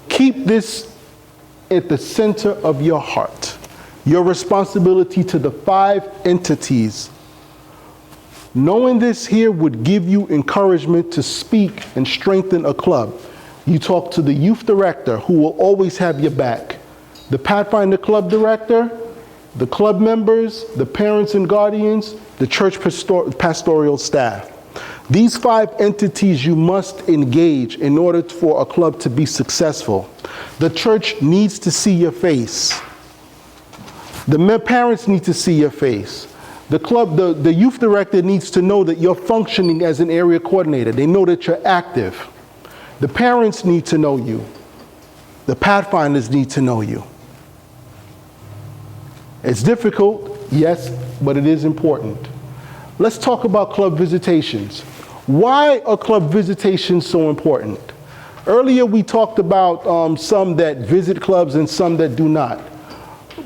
Keep this at the center of your heart. Your responsibility to the 5 entities. Knowing this here would give you encouragement to speak and strengthen a club. You talk to the youth director, who will always have your back. The Pathfinder club director, the club members, the parents and guardians, the church pastoral staff. These 5 entities you must engage in order for a club to be successful. The church needs to see your face. The parents need to see your face. The youth director needs to know that you're functioning as an area coordinator. They know that you're active. The parents need to know you. The Pathfinders need to know you. It's difficult, yes, but it is important. Let's talk about club visitations. Why are club visitations so important? Earlier we talked about some that visit clubs and some that do not.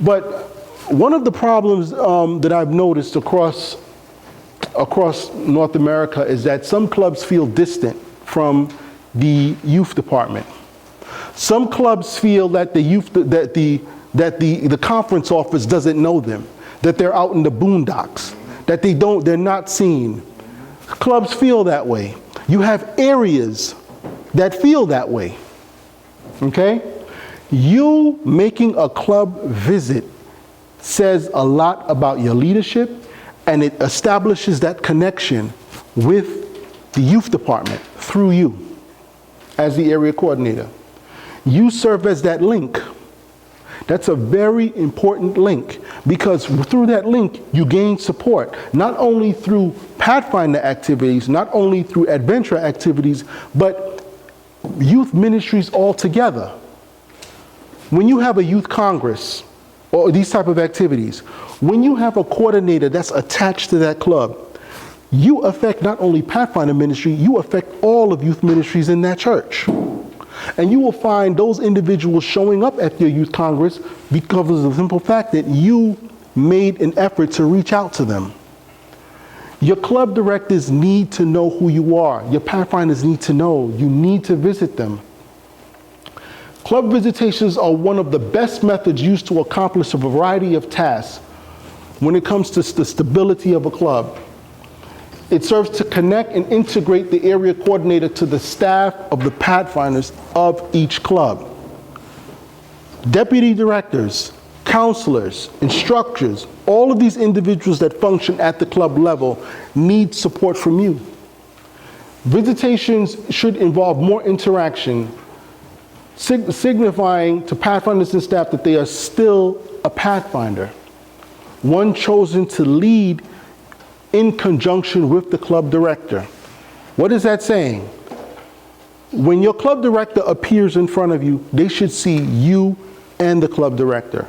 But one of the problems that I've noticed across North America is that some clubs feel distant from the youth department. Some clubs feel that the conference office doesn't know them, that they're out in the boondocks, that they're not seen. Clubs feel that way. You have areas that feel that way. Okay? You making a club visit says a lot about your leadership, and it establishes that connection with the youth department through you as the area coordinator. You serve as that link. That's a very important link, because through that link you gain support, not only through Pathfinder activities, not only through adventure activities, but youth ministries altogether. When you have a youth congress, or these type of activities, when you have a coordinator that's attached to that club, you affect not only Pathfinder ministry, you affect all of youth ministries in that church. And you will find those individuals showing up at your youth congress because of the simple fact that you made an effort to reach out to them. Your club directors need to know who you are. Your Pathfinders need to know. You need to visit them. Club visitations are one of the best methods used to accomplish a variety of tasks when it comes to the stability of a club. It serves to connect and integrate the area coordinator to the staff of the Pathfinders of each club. Deputy directors, counselors, instructors, all of these individuals that function at the club level need support from you. Visitations should involve more interaction, signifying to Pathfinders and staff that they are still a Pathfinder, one chosen to lead in conjunction with the club director. What is that saying? When your club director appears in front of you, they should see you and the club director.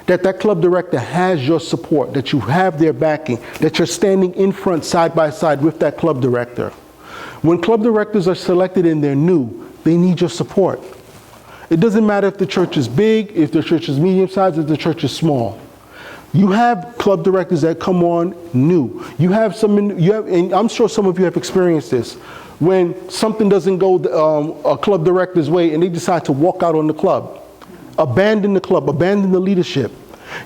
That club director has your support, that you have their backing, that you're standing in front side by side with that club director. When club directors are selected and they're new, they need your support. It doesn't matter if the church is big, if the church is medium-sized, if the church is small. You have club directors that come on new. You have and I'm sure some of you have experienced this, when something doesn't go a club director's way and they decide to walk out on the club, abandon the leadership.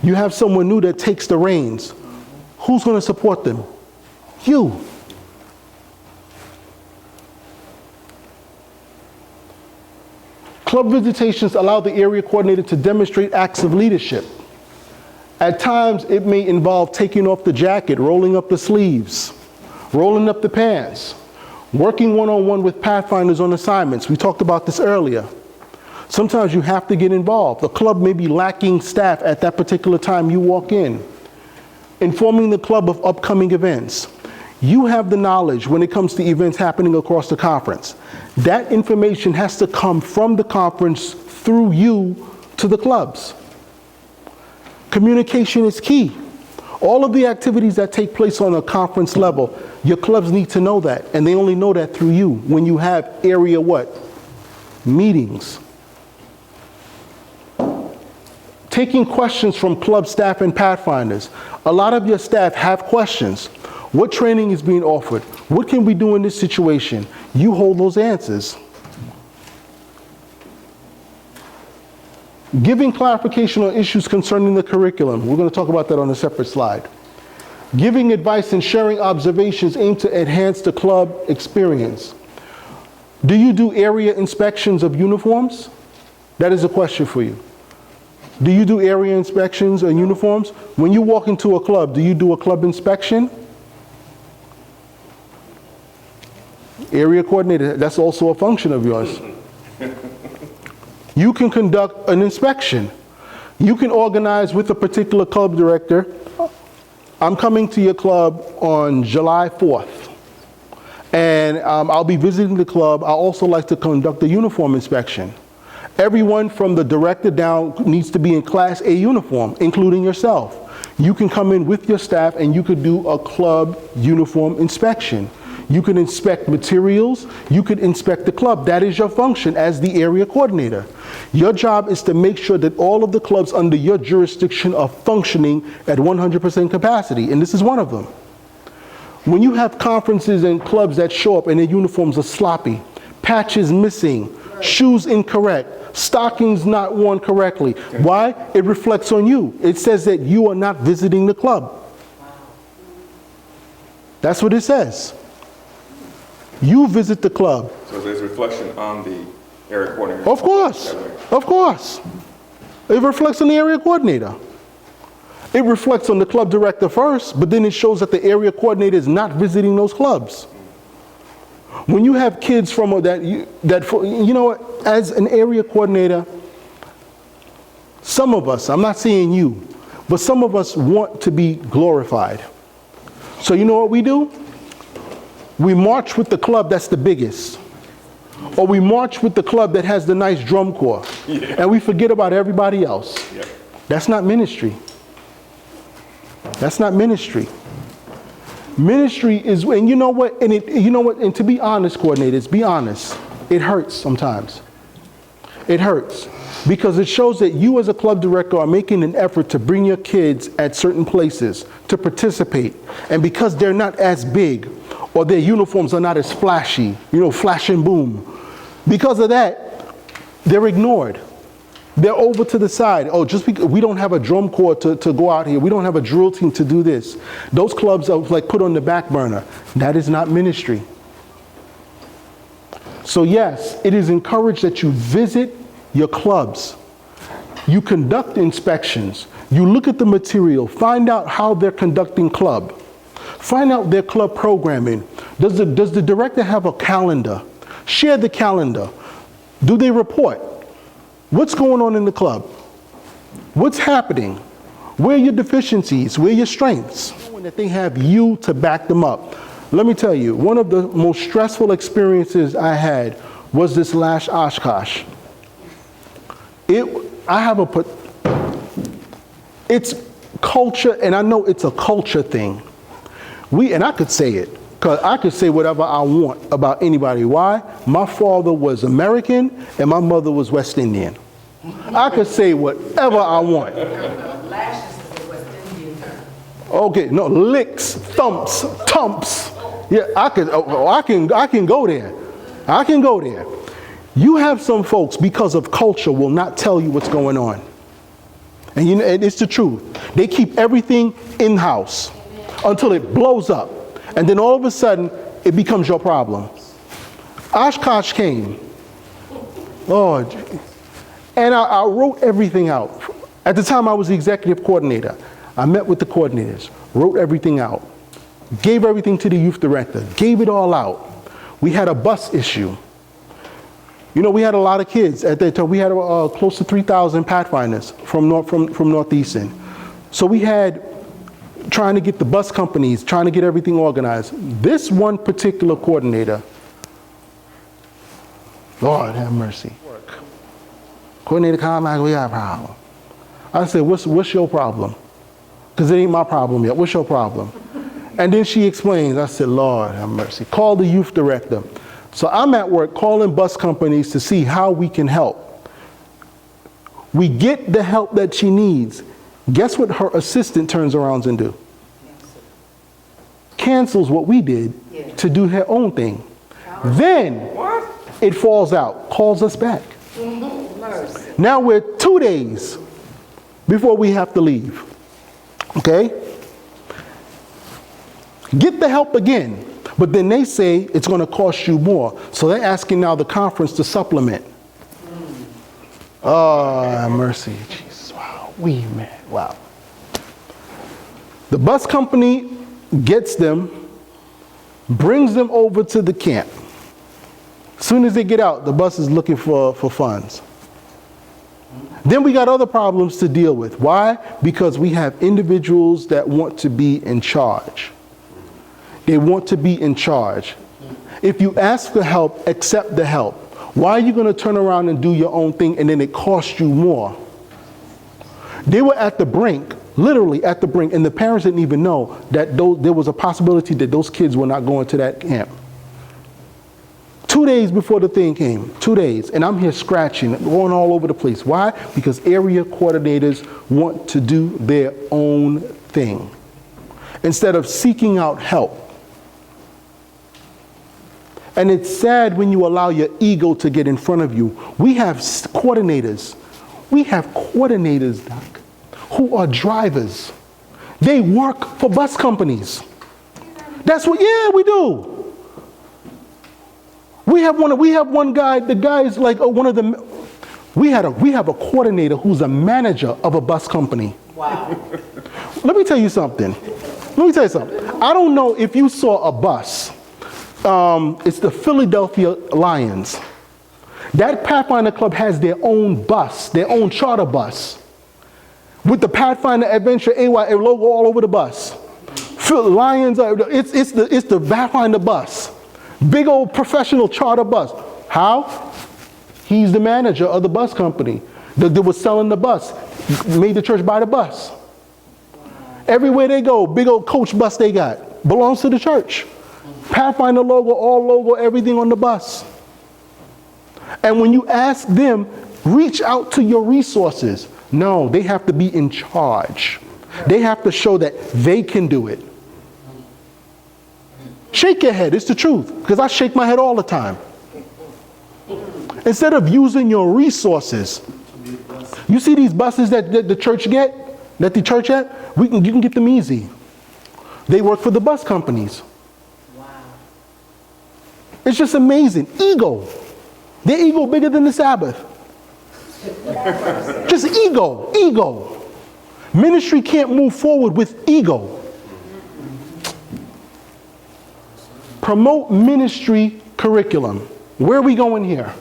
You have someone new that takes the reins. Who's going to support them? You. Club visitations allow the area coordinator to demonstrate acts of leadership. At times, it may involve taking off the jacket, rolling up the sleeves, rolling up the pants, working one-on-one with Pathfinders on assignments. We talked about this earlier. Sometimes you have to get involved. The club may be lacking staff at that particular time you walk in. Informing the club of upcoming events. You have the knowledge when it comes to events happening across the conference. That information has to come from the conference through you to the clubs. Communication is key. All of the activities that take place on a conference level, your clubs need to know that, and they only know that through you when you have area what? Meetings. Taking questions from club staff and Pathfinders. A lot of your staff have questions. What training is being offered? What can we do in this situation? You hold those answers. Giving clarification on issues concerning the curriculum. We're going to talk about that on a separate slide. Giving advice and sharing observations aimed to enhance the club experience. Do you do area inspections of uniforms? That is a question for you. Do you do area inspections of uniforms? When you walk into a club, do you do a club inspection? Area coordinator, that's also a function of yours. You can conduct an inspection. You can organize with a particular club director. I'm coming to your club on July 4th, and I'll be visiting the club. I also like to conduct a uniform inspection. Everyone from the director down needs to be in Class A uniform, including yourself. You can come in with your staff and you could do a club uniform inspection. You can inspect materials, you could inspect the club. That is your function as the area coordinator. Your job is to make sure that all of the clubs under your jurisdiction are functioning at 100% capacity, and this is one of them. When you have conferences and clubs that show up and their uniforms are sloppy, patches missing, shoes incorrect, stockings not worn correctly. Why? It reflects on you. It says that you are not visiting the club. That's what it says. You visit the club. So there's reflection on the area coordinator? Of course, of course. It reflects on the area coordinator. It reflects on the club director first, but then it shows that the area coordinator is not visiting those clubs. When you have kids from you know what, as an area coordinator, some of us, I'm not saying you, but some of us want to be glorified. So you know what we do? We march with the club that's the biggest. Or we march with the club that has the nice drum corps. Yeah. And we forget about everybody else. Yeah. That's not ministry. That's not ministry. Ministry is, and you know what, and to be honest, coordinators, be honest, it hurts sometimes. It hurts because it shows that you as a club director are making an effort to bring your kids at certain places to participate. And because they're not as big or their uniforms are not as flashy, flash and boom, because of that, they're ignored. They're over to the side. Oh, just because we don't have a drum corps to go out here. We don't have a drill team to do this. Those clubs are like put on the back burner. That is not ministry. So yes, it is encouraged that you visit your clubs. You conduct inspections. You look at the material. Find out how they're conducting club. Find out their club programming. Does the director have a calendar? Share the calendar. Do they report? What's going on in the club? What's happening? Where are your deficiencies? Where are your strengths? Knowing that they have you to back them up. Let me tell you, one of the most stressful experiences I had was this last Oshkosh. It's culture, and I know it's a culture thing. And I could say it, because I could say whatever I want about anybody. Why? My father was American and my mother was West Indian. I could say whatever I want. Lashes is a West Indian term. Okay, no, licks, thumps, tumps. Yeah, I can go there. I can go there. You have some folks, because of culture, will not tell you what's going on. And and it's the truth. They keep everything in-house until it blows up. And then all of a sudden, it becomes your problem. Oshkosh came. Lord. And I wrote everything out. At the time, I was the executive coordinator. I met with the coordinators, wrote everything out, gave everything to the youth director, gave it all out. We had a bus issue. We had a lot of kids at that time. We had close to 3,000 Pathfinders from Northeastern. So we had trying to get the bus companies, trying to get everything organized. This one particular coordinator, Lord have mercy. Coordinator Carmichael, we got a problem. I said, what's your problem? Because it ain't my problem yet. What's your problem? And then she explains. I said, Lord have mercy. Call the youth director. So I'm at work calling bus companies to see how we can help. We get the help that she needs. Guess what her assistant turns around and do? Cancels what we did to do her own thing. Then it falls out, calls us back. mercy. Now we're 2 days before we have to leave. Okay? Get the help again. But then they say it's going to cost you more. So they're asking now the conference to supplement. Oh, mercy. Jesus. Wow. Wow. The bus company gets them, brings them over to the camp. As soon as they get out, the bus is looking for funds. Then we got other problems to deal with. Why? Because we have individuals that want to be in charge. They want to be in charge. If you ask for help, accept the help. Why are you going to turn around and do your own thing and then it costs you more? They were at the brink, literally at the brink, and the parents didn't even know that there was a possibility that those kids were not going to that camp. 2 days before the thing came, 2 days, and I'm here scratching, going all over the place. Why? Because area coordinators want to do their own thing instead of seeking out help. And it's sad when you allow your ego to get in front of you. We have coordinators. We have coordinators, Doc, who are drivers. They work for bus companies. That's what, yeah, we do. We have one guy, the guy is like one of the, we have a coordinator who's a manager of a bus company. Wow. Let me tell you something. I don't know if you saw a bus. It's the Philadelphia Lions. That Pathfinder Club has their own bus, their own charter bus, with the Pathfinder Adventure AY logo all over the bus. Lions, it's the Pathfinder bus. Big old professional charter bus. How? He's the manager of the bus company that was selling the bus, made the church buy the bus. Everywhere they go, big old coach bus they got, belongs to the church. Pathfinder logo, all logo, everything on the bus. And when you ask them, reach out to your resources. No, they have to be in charge. They have to show that they can do it. Shake your head, it's the truth, because I shake my head all the time. Instead of using your resources, you see these buses that the church get, that the church at, you can get them easy. They work for the bus companies. Wow. It's just amazing. Ego. Their ego bigger than the Sabbath. Just ego. Ministry can't move forward with ego. Promote ministry curriculum. Where are we going here?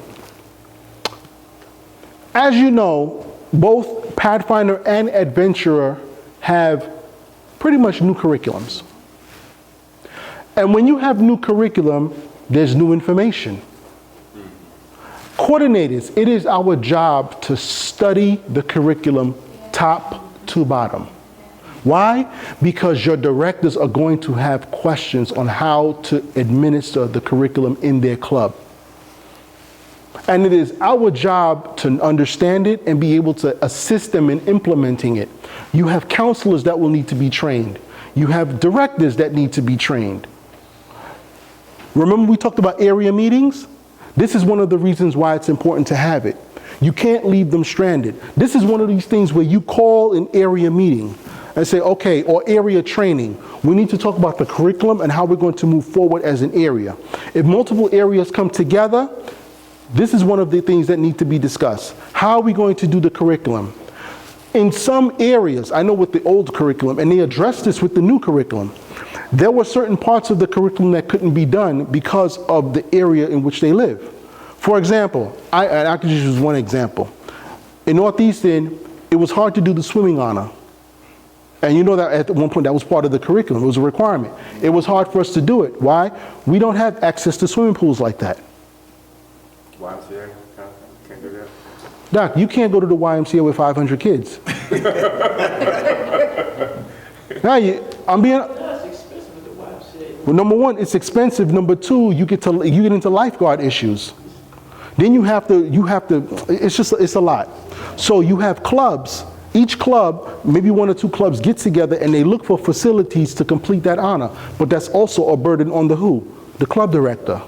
As you know, both Pathfinder and Adventurer have pretty much new curriculums. And when you have new curriculum, there's new information. Coordinators, it is our job to study the curriculum top to bottom. Why? Because your directors are going to have questions on how to administer the curriculum in their club. And it is our job to understand it and be able to assist them in implementing it. You have counselors that will need to be trained. You have directors that need to be trained. Remember we talked about area meetings? This is one of the reasons why it's important to have it. You can't leave them stranded. This is one of these things where you call an area meeting and say, okay, or area training. We need to talk about the curriculum and how we're going to move forward as an area. If multiple areas come together, this is one of the things that need to be discussed. How are we going to do the curriculum? In some areas, I know with the old curriculum, and they addressed this with the new curriculum, there were certain parts of the curriculum that couldn't be done because of the area in which they live. For example, I could just use one example. In Northeastern, it was hard to do the swimming honor. And you know that at one point that was part of the curriculum, it was a requirement. It was hard for us to do it. Why? We don't have access to swimming pools like that. YMCA, can't do that. Doc, you can't go to the YMCA with 500 kids. Now, I'm being... Well, number one, it's expensive. Number two, you get into lifeguard issues. Then you have to, it's a lot. So you have clubs. Each club, maybe one or two clubs get together and they look for facilities to complete that honor. But that's also a burden on the who? The club director.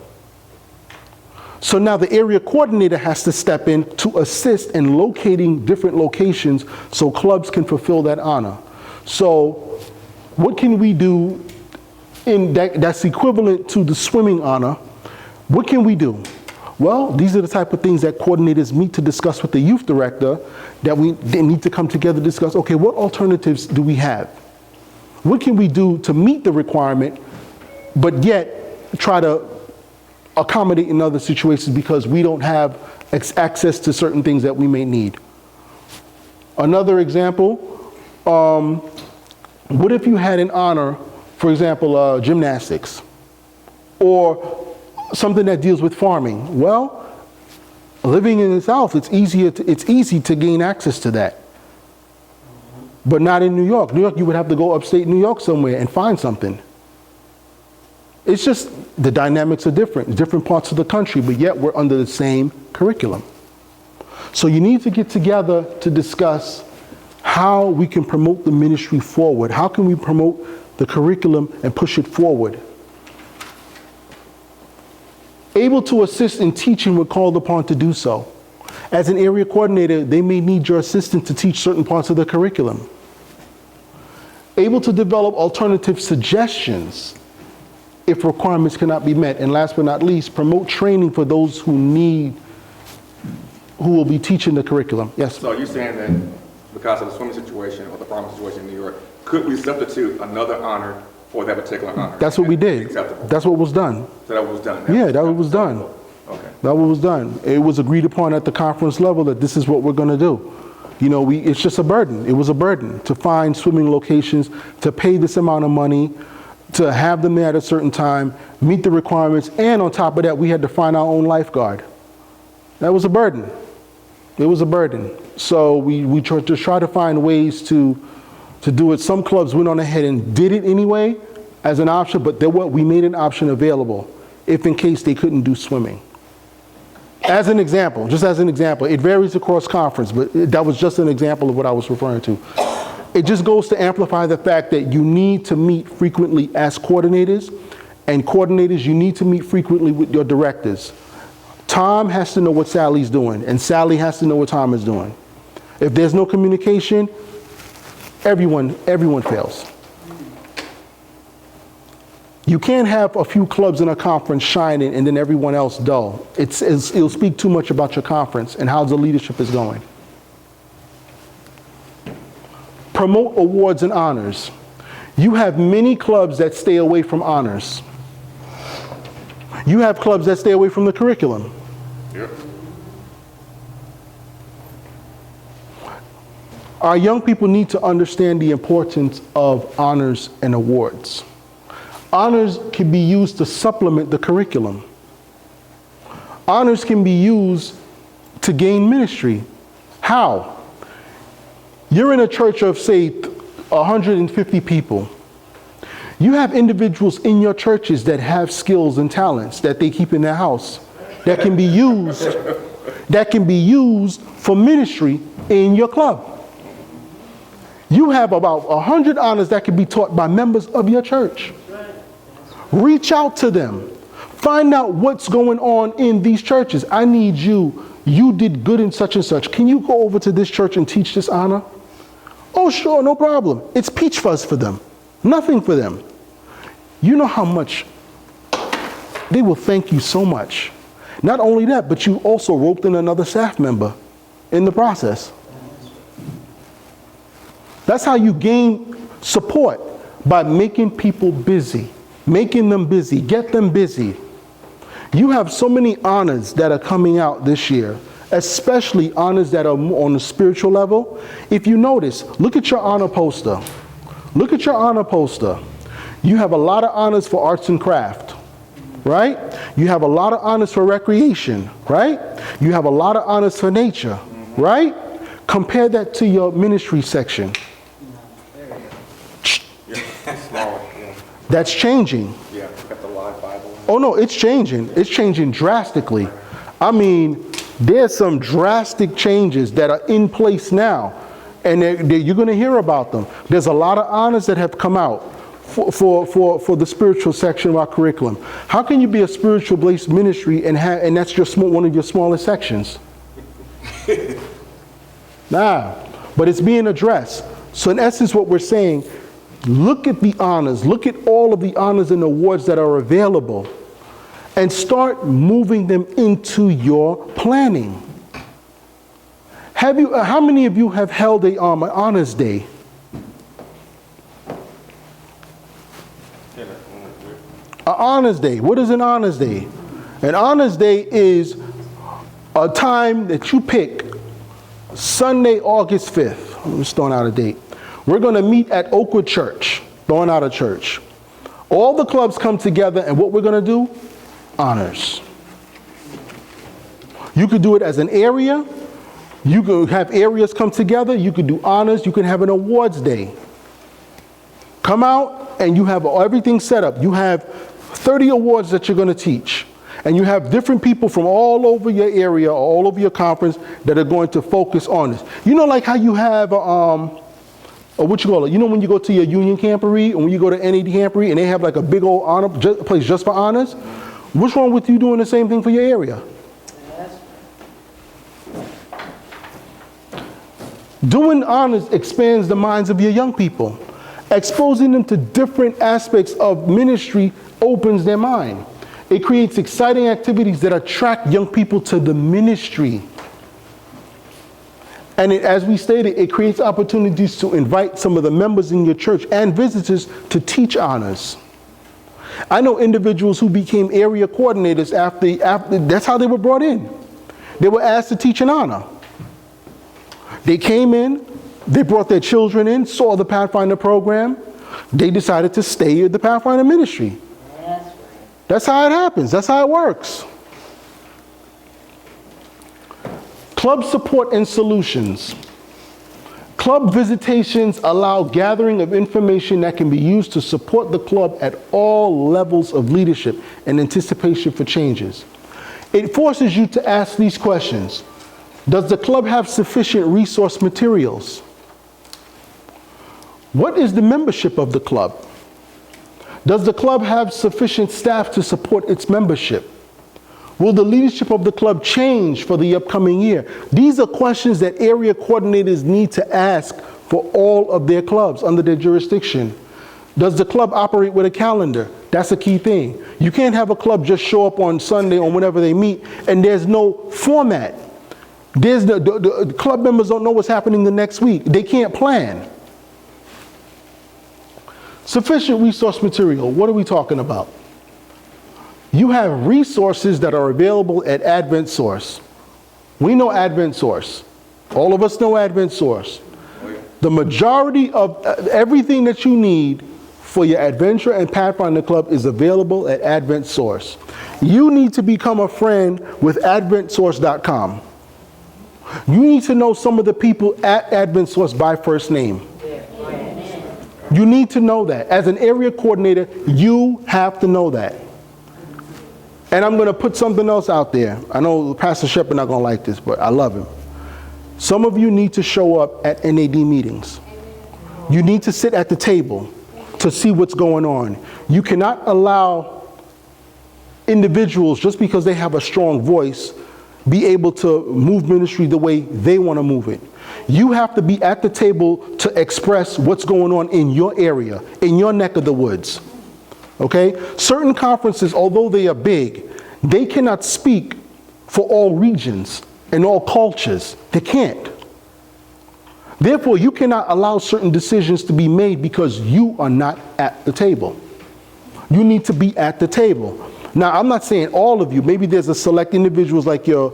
So now the area coordinator has to step in to assist in locating different locations so clubs can fulfill that honor. So what can we do in that's equivalent to the swimming honor? What can we do? Well, these are the type of things that coordinators meet to discuss with the youth director, that they need to come together to discuss, okay, what alternatives do we have? What can we do to meet the requirement, but yet try to accommodate in other situations because we don't have access to certain things that we may need? Another example, what if you had an honor, for example, gymnastics, or something that deals with farming? Well, living in the South, it's easy to gain access to that. But not in New York. New York, you would have to go upstate New York somewhere and find something. It's just the dynamics are different, different parts of the country, but yet we're under the same curriculum. So you need to get together to discuss how we can promote the ministry forward. How can we promote the curriculum and push it forward? Able to assist in teaching when called upon to do so. As an area coordinator, they may need your assistance to teach certain parts of the curriculum. Able to develop alternative suggestions if requirements cannot be met. And last but not least, promote training for those who will be teaching the curriculum. Yes? So you're saying that because of the swimming situation or the farming situation in New York, could we substitute another honor for that particular honor? That's what we did. Acceptable. That's what was done. So that was done? Yeah, that was done. Okay. That was done. It was agreed upon at the conference level that this is what we're going to do. You know, it's just a burden. It was a burden to find swimming locations, to pay this amount of money, to have them there at a certain time, meet the requirements, and on top of that, we had to find our own lifeguard. That was a burden. It was a burden. So we tried to find ways to do it. Some clubs went on ahead and did it anyway as an option, but we made an option available if in case they couldn't do swimming. As an example, just as an example, it varies across conference, but that was just an example of what I was referring to. It just goes to amplify the fact that you need to meet frequently as coordinators, and coordinators, you need to meet frequently with your directors. Tom has to know what Sally's doing, and Sally has to know what Tom is doing. If there's no communication, everyone fails. You can't have a few clubs in a conference shining and then everyone else dull. It'll speak too much about your conference and how the leadership is going. Promote awards and honors. You have many clubs that stay away from honors. You have clubs that stay away from the curriculum. Yep. Our young people need to understand the importance of honors and awards. Honors can be used to supplement the curriculum. Honors can be used to gain ministry. How? You're in a church of, say, 150 people. You have individuals in your churches that have skills and talents that they keep in their house that can be used for ministry in your club. You have about 100 honors that can be taught by members of your church. Reach out to them. Find out what's going on in these churches. I need you. You did good in such and such. Can you go over to this church and teach this honor? Oh, sure, no problem. It's peach fuzz for them. Nothing for them. You know how much they will thank you so much. Not only that, but you also roped in another staff member in the process. That's how you gain support, by making people busy. Making them busy, get them busy. You have so many honors that are coming out this year, especially honors that are on the spiritual level. If you notice, look at your honor poster. Look at your honor poster. You have a lot of honors for arts and craft, right? You have a lot of honors for recreation, right? You have a lot of honors for nature, right? Compare that to your ministry section. That's changing. Yeah, got the live Bible. Oh no, it's changing. It's changing drastically. I mean, there's some drastic changes that are in place now, and you're going to hear about them. There's a lot of honors that have come out for the spiritual section of our curriculum. How can you be a spiritual-based ministry and that's your one of your smallest sections? Nah, but it's being addressed. So in essence, what we're saying, look at the honors, look at all of the honors and awards that are available, and start moving them into your planning. How many of you have held an honors day? An honors day. What is an honors day? An honors day is a time that you pick, Sunday, August 5th. I'm just throwing out a date. We're going to meet at Oakwood Church, throwing out a church. All the clubs come together, and what we're going to do? Honors. You could do it as an area. You could have areas come together. You could do honors. You can have an awards day. Come out, and you have everything set up. You have 30 awards that you're going to teach. And you have different people from all over your area, or all over your conference, that are going to focus on this. You know, like how you have, what you call it? You know when you go to your Union Camporee, and when you go to NAD Camporee, and they have like a big old honor place just for honors? What's wrong with you doing the same thing for your area? Doing honors expands the minds of your young people. Exposing them to different aspects of ministry opens their mind. It creates exciting activities that attract young people to the ministry. And as we stated, it creates opportunities to invite some of the members in your church and visitors to teach honors. I know individuals who became area coordinators after that's how they were brought in. They were asked to teach an honor. They came in, they brought their children in, saw the Pathfinder program. They decided to stay in the Pathfinder ministry. That's how it happens. That's how it works. Club support and solutions. Club visitations allow gathering of information that can be used to support the club at all levels of leadership and anticipation for changes. It forces you to ask these questions. Does the club have sufficient resource materials? What is the membership of the club? Does the club have sufficient staff to support its membership? Will the leadership of the club change for the upcoming year? These are questions that area coordinators need to ask for all of their clubs under their jurisdiction. Does the club operate with a calendar? That's a key thing. You can't have a club just show up on Sunday or whenever they meet and there's no format. The club members don't know what's happening the next week. They can't plan. Sufficient resource material. What are we talking about? You have resources that are available at Advent Source. We know Advent Source. All of us know Advent Source. The majority of everything that you need for your Adventure and Pathfinder Club is available at Advent Source. You need to become a friend with AdventSource.com. You need to know some of the people at Advent Source by first name. You need to know that. As an area coordinator, you have to know that. And I'm going to put something else out there. I know Pastor Shepard not going to like this, but I love him. Some of you need to show up at NAD meetings. You need to sit at the table to see what's going on. You cannot allow individuals, just because they have a strong voice, be able to move ministry the way they want to move it. You have to be at the table to express what's going on in your area, in your neck of the woods. Okay? Certain conferences, although they are big, they cannot speak for all regions and all cultures. They can't. Therefore, you cannot allow certain decisions to be made because you are not at the table. You need to be at the table. Now, I'm not saying all of you. Maybe there's a select individuals like your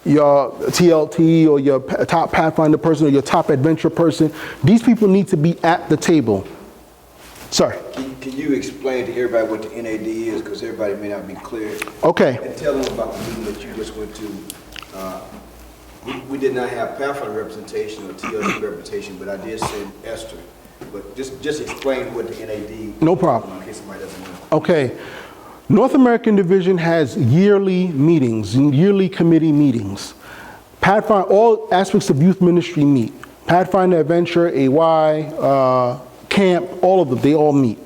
TLT or your top Pathfinder person or your top adventure person. These people need to be at the table. Sorry. Can you explain to everybody what the NAD is, because everybody may not be clear? Okay. And tell them about the meeting that you just went to. We did not have Pathfinder representation or TLT representation, but I did send Esther. But just explain what the NAD. No problem. In case somebody doesn't know. Okay. North American Division has yearly meetings, yearly committee meetings. Pathfinder, all aspects of youth ministry meet. Pathfinder, Adventure, AY, camp, all of them, they all meet.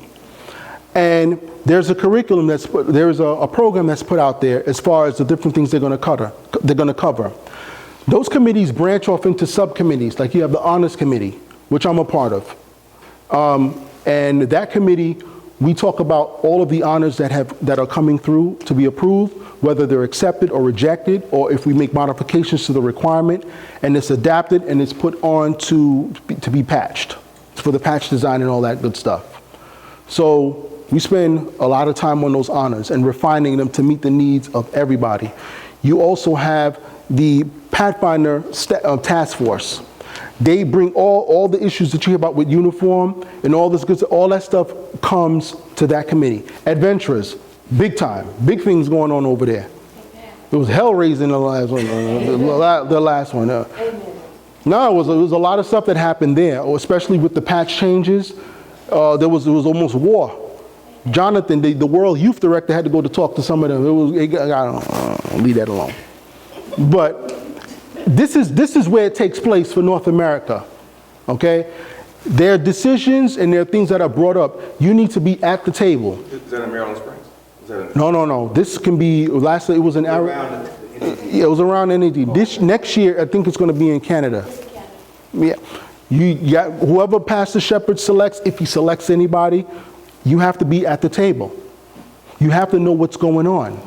And there's a curriculum there's a program that's put out there as far as the different things they're going to cover. Those committees branch off into subcommittees, like you have the honors committee, which I'm a part of. And that committee, we talk about all of the honors that are coming through to be approved, whether they're accepted or rejected, or if we make modifications to the requirement, and it's adapted and it's put on to be patched, for the patch design and all that good stuff. So we spend a lot of time on those honors and refining them to meet the needs of everybody. You also have the Pathfinder Task Force. They bring all the issues that you hear about with uniform and all this good stuff, all that stuff comes to that committee. Adventurers, big time, big things going on over there. It was hell raising the last one, the last one. No, it was a lot of stuff that happened there, especially with the patch changes. There was almost war. Jonathan, the World Youth Director, had to go to talk to some of them. I don't leave that alone. But this is where it takes place for North America, okay? There are decisions and there are things that are brought up. You need to be at the table. Is that in Maryland Springs? Is that in No. This can be, last it was in Around yeah, it was around NAD. This next year, I think it's going to be in Canada. Yeah. You got whoever Pastor Shepherd selects, if he selects anybody, you have to be at the table. You have to know what's going on.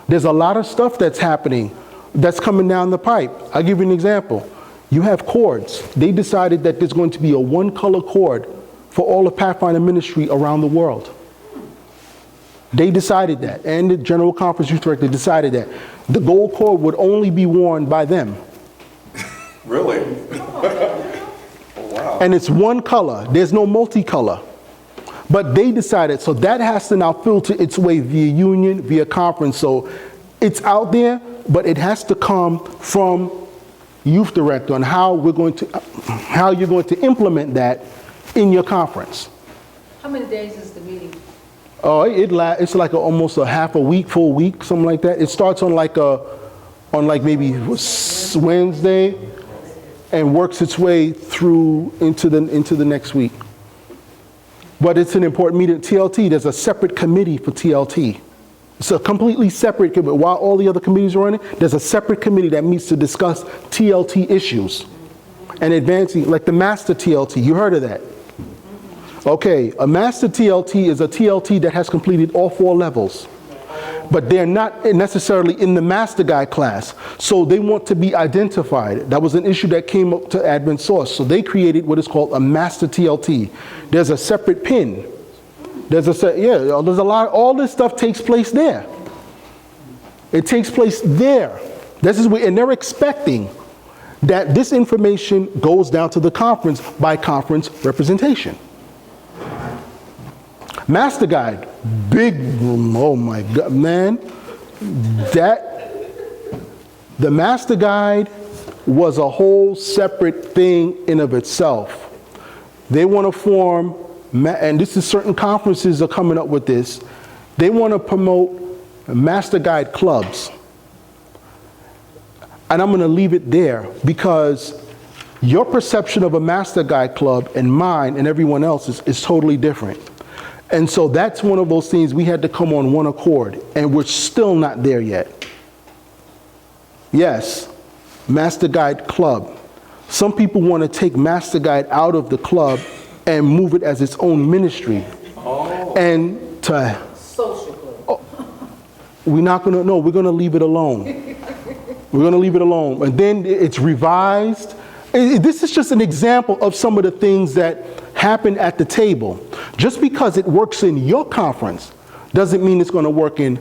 There's a lot of stuff that's happening that's coming down the pipe. I'll give you an example. You have cords. They decided that there's going to be a one-color cord for all of Pathfinder ministry around the world. They decided that, and the General Conference Youth Director decided that. The gold cord would only be worn by them. Really? Wow. And it's one color. There's no multicolor. But they decided, so that has to now filter its way via union, via conference. So it's out there, but it has to come from youth director on how you're going to implement that in your conference. How many days is the meeting? Oh, it's like almost a half a week, full week, something like that. It starts on maybe Wednesday and works its way through into the next week. But it's an important meeting. TLT, there's a separate committee for TLT. It's a completely separate committee. While all the other committees are running, there's a separate committee that meets to discuss TLT issues and advancing, like the master TLT. You heard of that? Okay, a master TLT is a TLT that has completed all 4 levels, but they're not necessarily in the master guide class. So they want to be identified. That was an issue that came up to Advent Source. So they created what is called a master TLT. There's a separate pin. There's a lot, all this stuff takes place there. It takes place there. This is where, and they're expecting that this information goes down to the conference by conference representation. Master Guide, big, oh my God, man. The Master Guide was a whole separate thing in of itself. They want to form, and this is certain conferences are coming up with this, they want to promote Master Guide clubs. And I'm going to leave it there because your perception of a Master Guide club and mine and everyone else's is totally different. And so that's one of those things we had to come on one accord, and we're still not there yet. Yes, Master Guide Club. Some people want to take Master Guide out of the club and move it as its own ministry. Oh. And to... Social club. Oh, we're not going to, no, we're going to leave it alone. We're going to leave it alone. And then it's revised. This is just an example of some of the things that happen at the table. Just because it works in your conference doesn't mean it's going to work in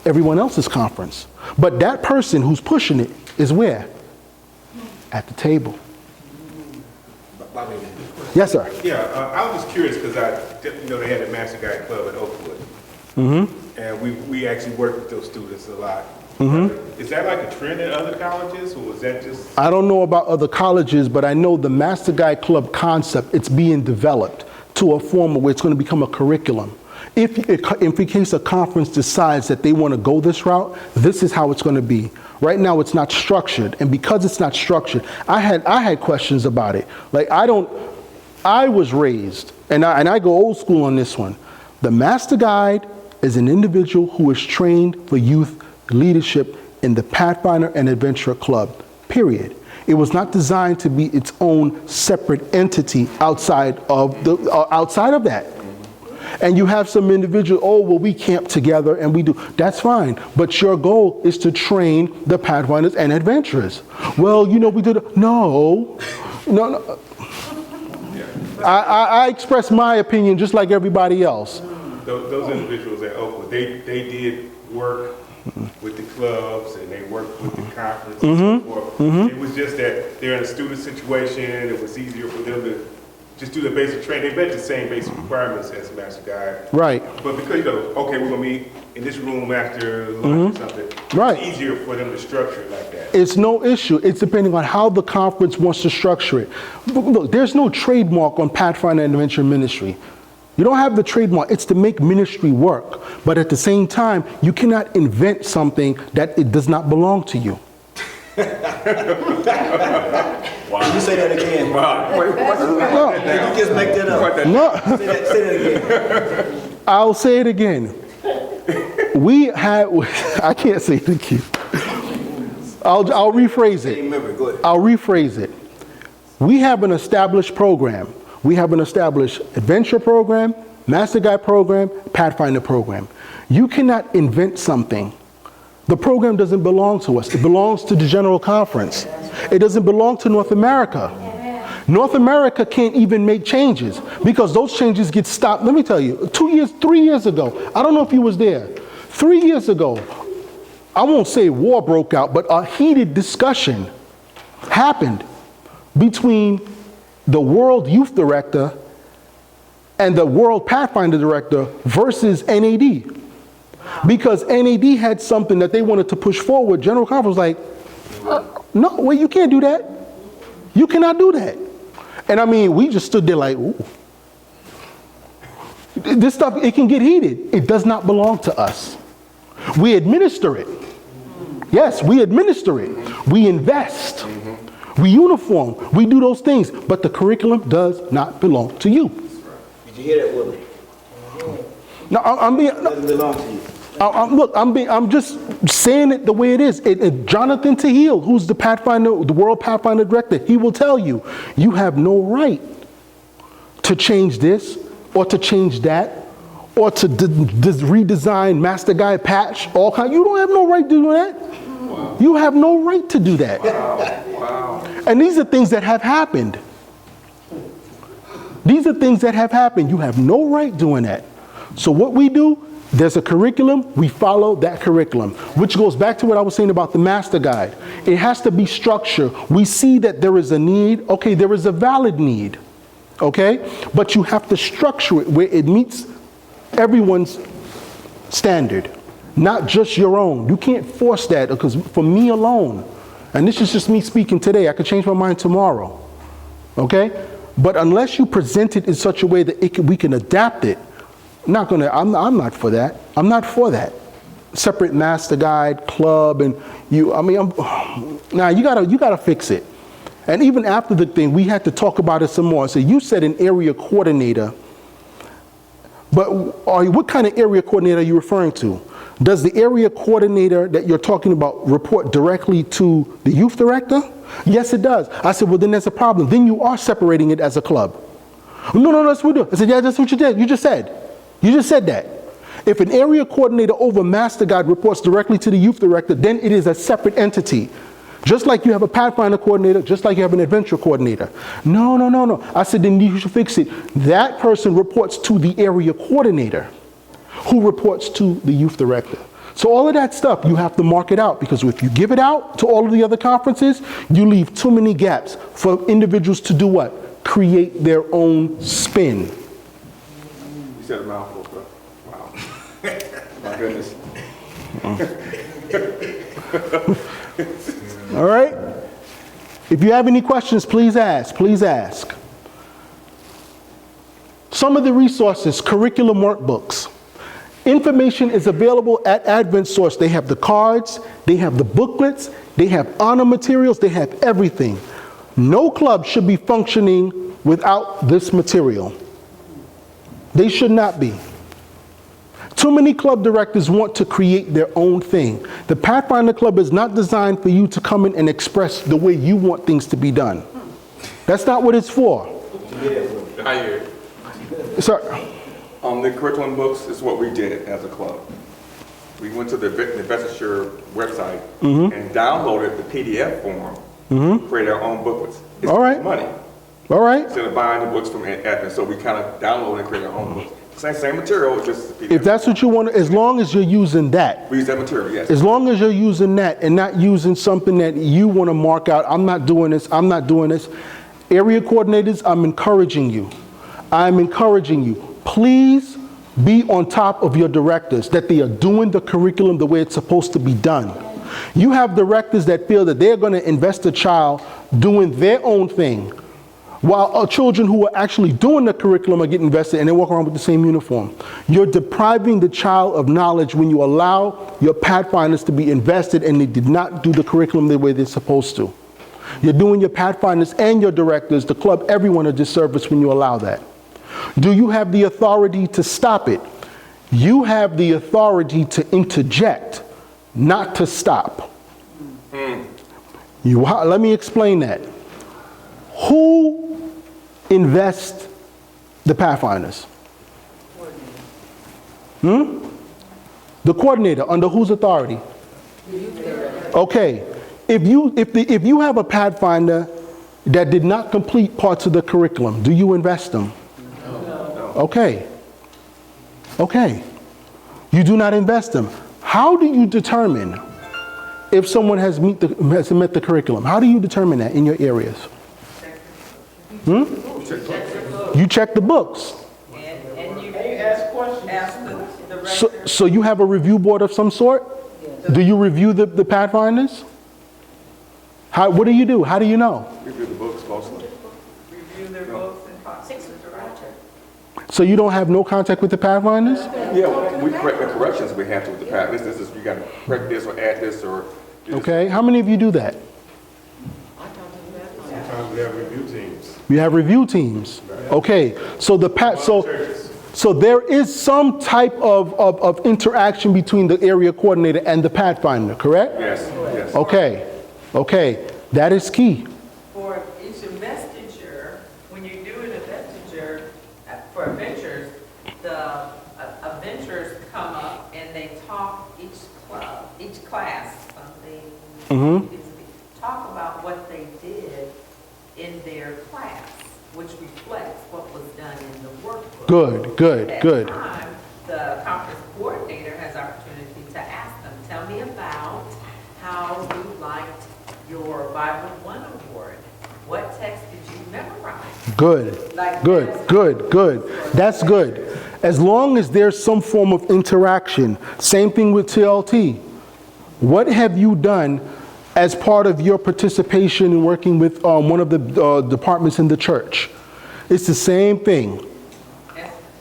everyone else's conference. But that person who's pushing it is where? At the table. Yes, sir. Yeah, I was just curious because they had a Master Guide Club at Oakwood. Mm-hmm. And we actually worked with those students a lot. Mm-hmm. Is that like a trend in other colleges, or was that just... I don't know about other colleges, but I know the Master Guide Club concept, it's being developed to a form where it's going to become a curriculum. If in case a conference decides that they want to go this route, this is how it's going to be. Right now it's not structured, and because it's not structured, I had questions about it. Like I don't I was raised, and I go old school on this one, the Master Guide is an individual who is trained for youth leadership in the Pathfinder and Adventurer Club, period. It was not designed to be its own separate entity outside of that. And you have some individual, oh, well, we camp together and we do. That's fine. But your goal is to train the Pathfinders and Adventurers. Well, you know, we did. No. I express my opinion just like everybody else. Those individuals at Oakwood, they did work with the clubs and they worked with the conference and so forth. It was just that they're in a student situation. It was easier for them to just do the basic training. They met the same basic requirements as Master Guide. Right. But because, you know, okay, we're going to meet in this room after lunch or something, Right. it's easier for them to structure it like that. It's no issue. It's depending on how the conference wants to structure it. Look, there's no trademark on Pathfinder and Adventure Ministry. You don't have the trademark. It's to make ministry work. But at the same time, you cannot invent something that it does not belong to you. Can you say that again? Wow. Wait, what? No, Did you just make that up? no. Say that again. I'll say it again. I can't say it again. I'll rephrase Hey, it. remember, go ahead. I'll rephrase it. We have an established program. We have an established adventure program, Master Guide program, Pathfinder program. You cannot invent something. The program doesn't belong to us. It belongs to the General Conference. It doesn't belong to North America. North America can't even make changes because those changes get stopped. Let me tell you, 3 years ago, I don't know if you was there. 3 years ago, I won't say war broke out, but a heated discussion happened between the World Youth Director and the World Pathfinder Director versus NAD. Because NAD had something that they wanted to push forward. General Conference was like, no, well, you can't do that. You cannot do that. And I mean, we just stood there like, ooh. This stuff, it can get heated. It does not belong to us. We administer it. Yes, we administer it. We invest. We uniform. We do those things. But the curriculum does not belong to you. Did you hear that, Willie? No, I'm being. It doesn't belong to you. Look, I'm just saying it the way it is. Jonathan Tahil, who's the World Pathfinder Director, he will tell you, you have no right to change this or to change that or to redesign Master Guide patch, all kind. You don't have no right to do that. Wow. You have no right to do that. Wow. And these are things that have happened. These are things that have happened. You have no right doing that. So what we do, there's a curriculum, we follow that curriculum, which goes back to what I was saying about the Master Guide. It has to be structured. We see that there is a need. Okay, there is a valid need. Okay? But you have to structure it where it meets everyone's standard, not just your own. You can't force that because for me alone, and this is just me speaking today, I could change my mind tomorrow. Okay? But unless you present it in such a way that we can adapt it, I'm not for that. I'm not for that. Separate Master Guide, club, and you gotta fix it. And even after the thing, we had to talk about it some more. So you said an area coordinator, but what kind of area coordinator are you referring to? Does the area coordinator that you're talking about report directly to the youth director? Yes, it does. I said, well, then there's a problem. Then you are separating it as a club. No, that's what we do. I said, yeah, that's what you did. You just said. You just said that. If an area coordinator over Master Guide reports directly to the youth director, then it is a separate entity. Just like you have a Pathfinder coordinator, just like you have an adventure coordinator. No. I said, then you should fix it. That person reports to the area coordinator, who reports to the youth director. So all of that stuff, you have to mark it out, because if you give it out to all of the other conferences, you leave too many gaps for individuals to do what? Create their own spin. You said a mouthful, bro. Wow. My goodness. All right? If you have any questions, please ask. Please ask. Some of the resources, curriculum workbooks. Information is available at AdventSource. They have the cards, they have the booklets, they have honor materials, they have everything. No club should be functioning without this material. They should not be. Too many club directors want to create their own thing. The Pathfinder Club is not designed for you to come in and express the way you want things to be done. That's not what it's for. I hear it. Sir, The curriculum books is what we did as a club. We went to the investiture website and downloaded the PDF form, created our own booklets. It's All right. money. all right? Instead of buying the books from admin, so we kind of downloaded and created our own books. Same material, just PDF. If that's what you want, as long as you're using that, We use that material, yes. as long as you're using that and not using something that you want to mark out, I'm not doing this, I'm not doing this. Area coordinators, I'm encouraging you. I'm encouraging you. Please be on top of your directors, that they are doing the curriculum the way it's supposed to be done. You have directors that feel that they're going to invest a child doing their own thing, while children who are actually doing the curriculum are getting invested and they walk around with the same uniform. You're depriving the child of knowledge when you allow your Pathfinders to be invested and they did not do the curriculum the way they're supposed to. You're doing your Pathfinders and your directors, the club, everyone a disservice when you allow that. Do you have the authority to stop it? You have the authority to interject, not to stop. Let me explain that. Who invests the Pathfinders? The coordinator, under whose authority? Okay, if you have a Pathfinder that did not complete parts of the curriculum, do you invest them? No. Okay. Okay. You do not invest them. How do you determine if someone has met the curriculum? How do you determine that in your areas? You check the books. And you ask questions. Ask the director. So you have a review board of some sort? Do you review the Pathfinders? What do you do? How do you know? Review the books mostly. Review their books and talk to the director. So you don't have no contact with the Pathfinders? Yeah, we correct the corrections we have to with the path. This is, you gotta correct this or add this or. do this. Okay, how many of you do that? Sometimes we have review teams. You have review teams. Okay, so so there is some type of interaction between the area coordinator and the Pathfinder, correct? Yes, yes. Okay, that is key. For each investiture, when you do an investiture for adventures, the adventurers come up and they talk each class, something, talk about what they did in their class, which reflects what was done in the workbook. Good. At that time, the conference coordinator has opportunity to ask them, tell me about how you liked your Bible 1 award. What text did you memorize? Good. Like Good. That's good. As long as there's some form of interaction. Same thing with TLT. What have you done as part of your participation in working with one of the departments in the church? It's the same thing.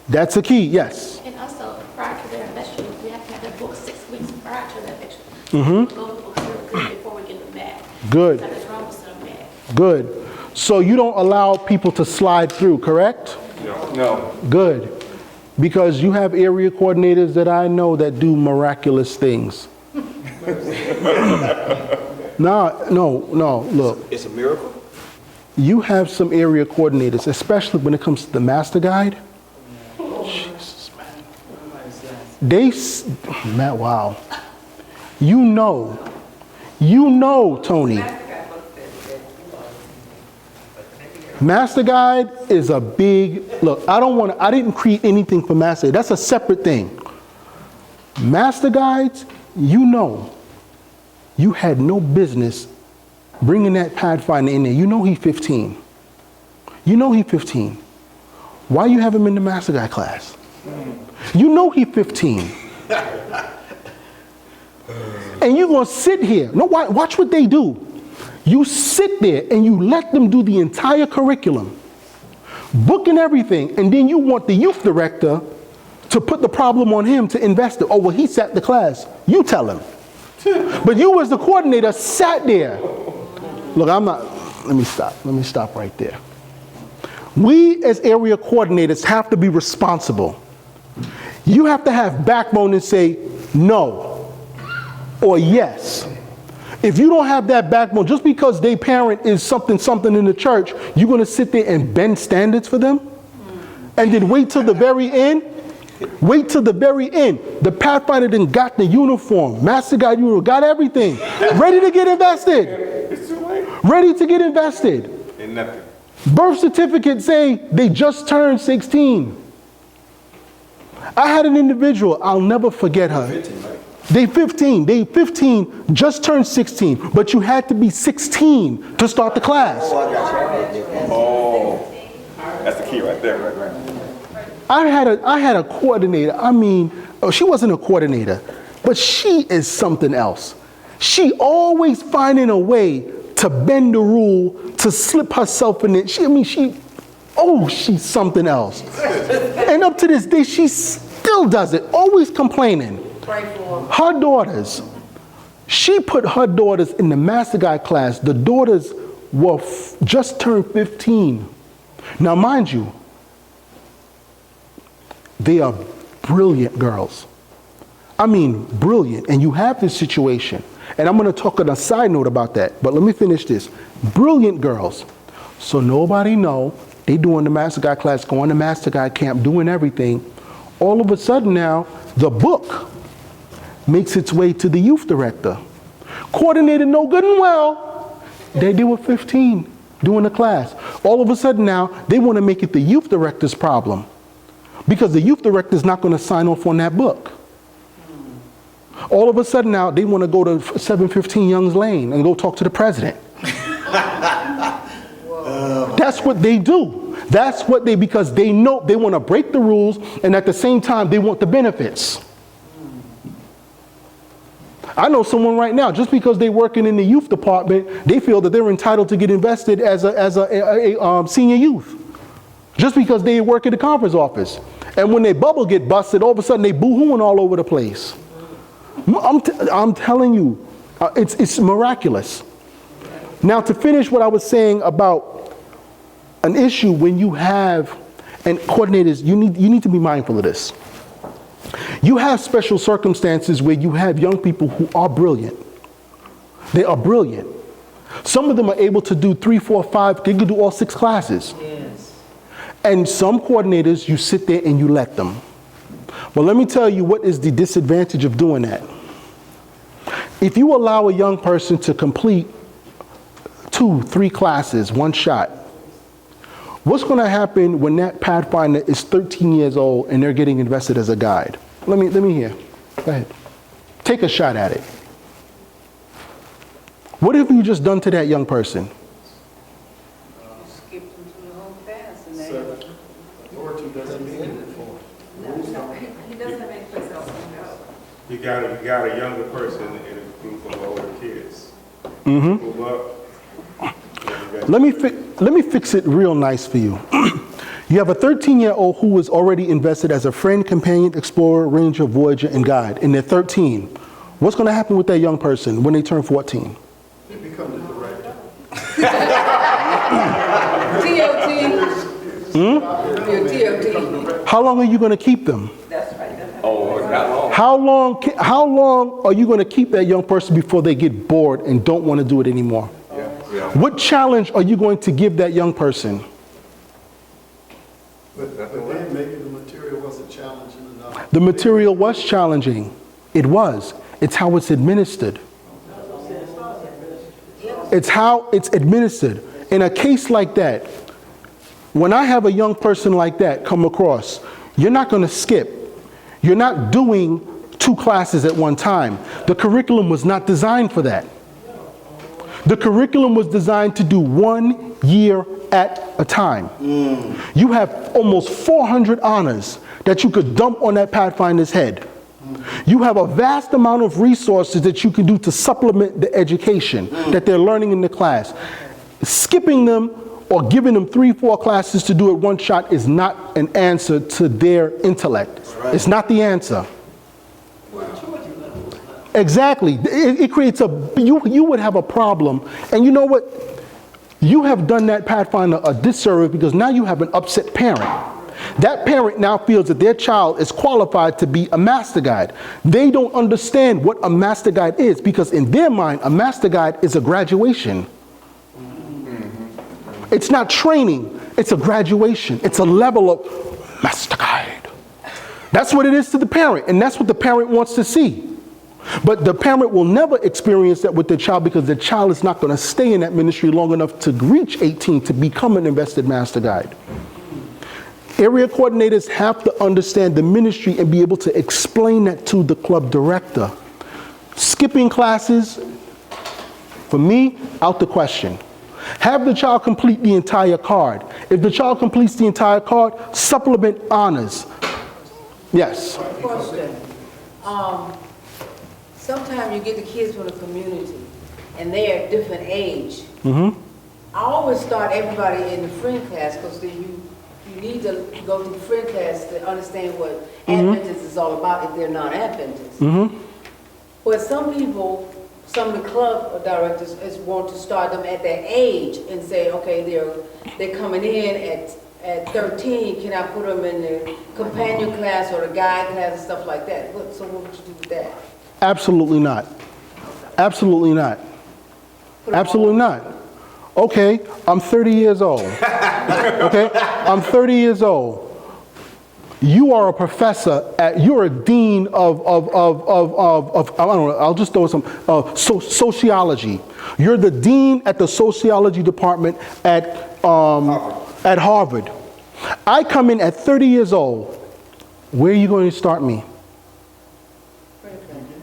That's the key, yes. And also, prior to their investiture, we have to have that book 6 weeks prior to that investiture. Go to the books real good before we get them back. Good. Something's wrong with them back. Good. So you don't allow people to slide through, correct? No. Good. Because you have area coordinators that I know that do miraculous things. No, look. It's a miracle? You have some area coordinators, especially when it comes to the master guide. Jesus, man. Wow. You know, Tony. Master Guide is a big, look, I didn't create anything for Master Guide. That's a separate thing. Master Guides, you had no business bringing that Pathfinder in there. You know he's 15. Why you have him in the Master Guide class? You know he's 15. And you're going to sit here. No, watch what they do. You sit there and you let them do the entire curriculum, book and everything, and then you want the youth director to put the problem on him to invest it. Oh, well, he sat the class. You tell him. But you as the coordinator sat there. Look, let me stop right there. We as area coordinators have to be responsible. You have to have backbone and say no or yes. If you don't have that backbone, just because their parent is something in the church, you're going to sit there and bend standards for them? And then wait till the very end? Wait till the very end. The Pathfinder then got the uniform, Master Guide uniform, got everything, ready to get invested. It's too late. Ready to get invested. And nothing. Birth certificate say they just turned 16. I had an individual, I'll never forget her. 15, right? They 15, just turned 16, but you had to be 16 to start the class. Oh, I got you. Oh, that's the key right there, right? I had a coordinator, she wasn't a coordinator, but she is something else. She always finding a way to bend the rule, to slip herself in it. She's something else. And up to this day, she still does it, always complaining. Her daughters, she put her daughters in the Master Guide class. The daughters were just turned 15. Now, mind you, they are brilliant girls. Brilliant. And you have this situation. And I'm going to talk on a side note about that. But let me finish this. Brilliant girls. So nobody know. They doing the Master Guide class, going to Master Guide camp, doing everything. All of a sudden now, the book makes its way to the youth director. Coordinated no good and well. They were 15 doing the class. All of a sudden now, they want to make it the youth director's problem. Because the youth director is not going to sign off on that book. All of a sudden now, they want to go to 715 Youngs Lane and go talk to the president. That's what they do. Because they know they want to break the rules, and at the same time, they want the benefits. I know someone right now, just because they're working in the youth department, they feel that they're entitled to get invested as a senior youth. Just because they work at the conference office. And when their bubble get busted, all of a sudden they boo-hooing all over the place. I'm telling you, it's miraculous. Now, to finish what I was saying about an issue when you have, and coordinators, you need to be mindful of this. You have special circumstances where you have young people who are brilliant. They are brilliant. Some of them are able to do 3, 4, 5, they can do all 6 classes. And some coordinators, you sit there and you let them. Well, let me tell you what is the disadvantage of doing that. If you allow a young person to complete 2, 3 classes, one shot, what's going to happen when that Pathfinder is 13 years old and they're getting invested as a guide? Let me hear. Go ahead. Take a shot at it. What have you just done to that young person? Skipped them through the whole class and they. He doesn't have any place else to go. You got a younger person in a group of older kids. Move up. Let me fix it real nice for you. You have a 13-year-old who was already invested as a friend, companion, explorer, ranger, voyager, and guide, and they're 13. What's going to happen with that young person when they turn 14? They become the director. TOT. Your TOT. How long are you going to keep them? That's right. Oh, not long. How long are you going to keep that young person before they get bored and don't want to do it anymore? Yeah. What challenge are you going to give that young person? But then maybe the material wasn't challenging enough. The material was challenging. It was. It's how it's administered. It's how it's administered. In a case like that, when I have a young person like that come across, you're not going to skip. You're not doing 2 classes at one time. The curriculum was not designed for that. The curriculum was designed to do 1 year at a time. You have almost 400 honors that you could dump on that Pathfinder's head. You have a vast amount of resources that you can do to supplement the education that they're learning in the class. Skipping them or giving them 3, 4 classes to do it one shot is not an answer to their intellect. It's not the answer. Exactly. It creates you would have a problem. And you know what? You have done that Pathfinder a disservice because now you have an upset parent. That parent now feels that their child is qualified to be a master guide. They don't understand what a master guide is because in their mind, a master guide is a graduation. It's not training, it's a graduation. It's a level of master guide. That's what it is to the parent, and that's what the parent wants to see. But the parent will never experience that with their child because the child is not going to stay in that ministry long enough to reach 18 to become an invested master guide. Area coordinators have to understand the ministry and be able to explain that to the club director. Skipping classes, for me, out the question. Have the child complete the entire card. If the child completes the entire card, supplement honors. Yes. Question. Sometimes you get the kids from the community, and they're at different age. I always start everybody in the friend class, because you need to go through the friend class to understand what Adventist is all about if they're not Adventists. But some people, some of the club directors want to start them at their age and say, okay, they're coming in at 13, can I put them in the companion class or the guide class and stuff like that? So what would you do with that? Absolutely not. Absolutely not. Absolutely not. Okay, I'm 30 years old. Okay, I'm 30 years old. You are a professor you're a dean of I don't know, I'll just throw some, sociology. You're the dean at the sociology department at Harvard. I come in at 30 years old. Where are you going to start me?